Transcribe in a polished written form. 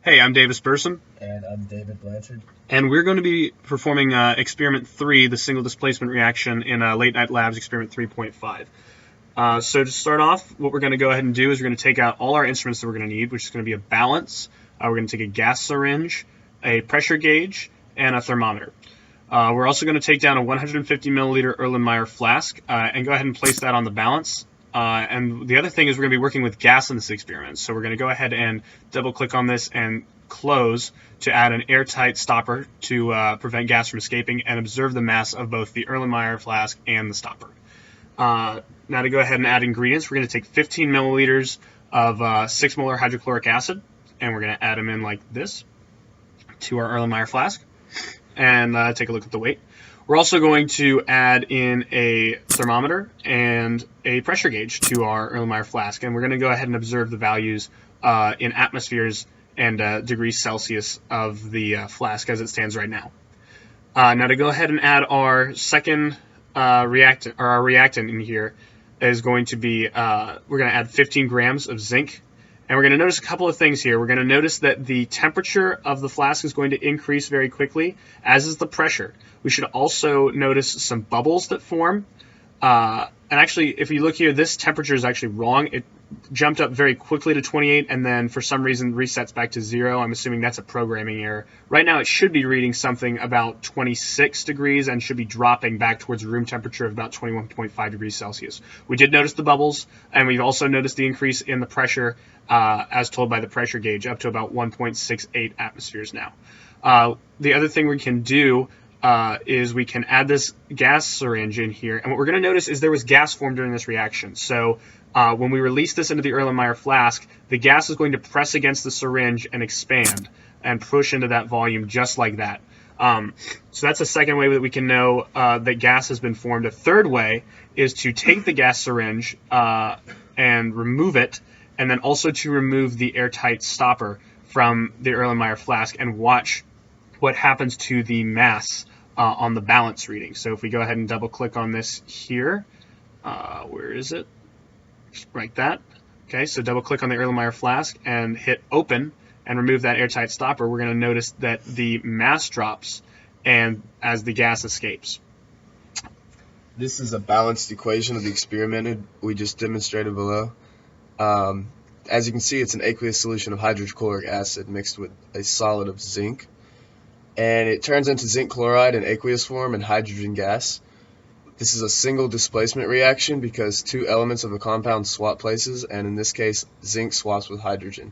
Hey, I'm Davis Burson. And I'm David Blanchard. And we're going to be performing Experiment 3, the single displacement reaction in LateNiteLabs Experiment 3.5. So to start off, what we're going to go ahead and do is we're going to take out all our instruments that we're going to need, which is going to be a balance. We're going to take a gas syringe, a pressure gauge, and a thermometer. We're also going to take down a 150 milliliter Erlenmeyer flask and go ahead and place that on the balance. And the other thing is we're going to be working with gas in this experiment. So we're going to go ahead and double click on this and close to add an airtight stopper to prevent gas from escaping and observe the mass of both the Erlenmeyer flask and the stopper. Now to go ahead and add ingredients, we're going to take 15 milliliters of 6 molar hydrochloric acid, and we're going to add them in like this to our Erlenmeyer flask and take a look at the weight. We're also going to add in a thermometer and a pressure gauge to our Erlenmeyer flask, and we're going to go ahead and observe the values in atmospheres and degrees Celsius of the flask as it stands right now. Now to go ahead and add our second reactant in here is going to be, we're going to add 15 grams of zinc. And we're going to notice a couple of things here. We're going to notice that the temperature of the flask is going to increase very quickly, as is the pressure. We should also notice some bubbles that form. And actually, if you look here, this temperature is actually wrong. It jumped up very quickly to 28 and then for some reason resets back to 0. I'm assuming that's a programming error. Right now it should be reading something about 26 degrees and should be dropping back towards room temperature of about 21.5 degrees Celsius. We did notice the bubbles, and we've also noticed the increase in the pressure as told by the pressure gauge up to about 1.68 atmospheres now. The other thing we can do is we can add this gas syringe in here, and what we're going to notice is there was gas formed during this reaction. So when we release this into the Erlenmeyer flask, the gas is going to press against the syringe and expand and push into that volume just like that. So that's a second way that we can know that gas has been formed. A third way is to take the gas syringe and remove it, and then also to remove the airtight stopper from the Erlenmeyer flask and watch what happens to the mass on the balance reading. So if we go ahead and double click on this here, where is it? Just like that. Okay, so double click on the Erlenmeyer flask and hit open and remove that airtight stopper. We're going to notice that the mass drops and as the gas escapes. This is a balanced equation of the experiment we just demonstrated below. As you can see, it's an aqueous solution of hydrochloric acid mixed with a solid of zinc. And it turns into zinc chloride in aqueous form and hydrogen gas. This is a single displacement reaction because two elements of the compound swap places, and in this case, zinc swaps with hydrogen.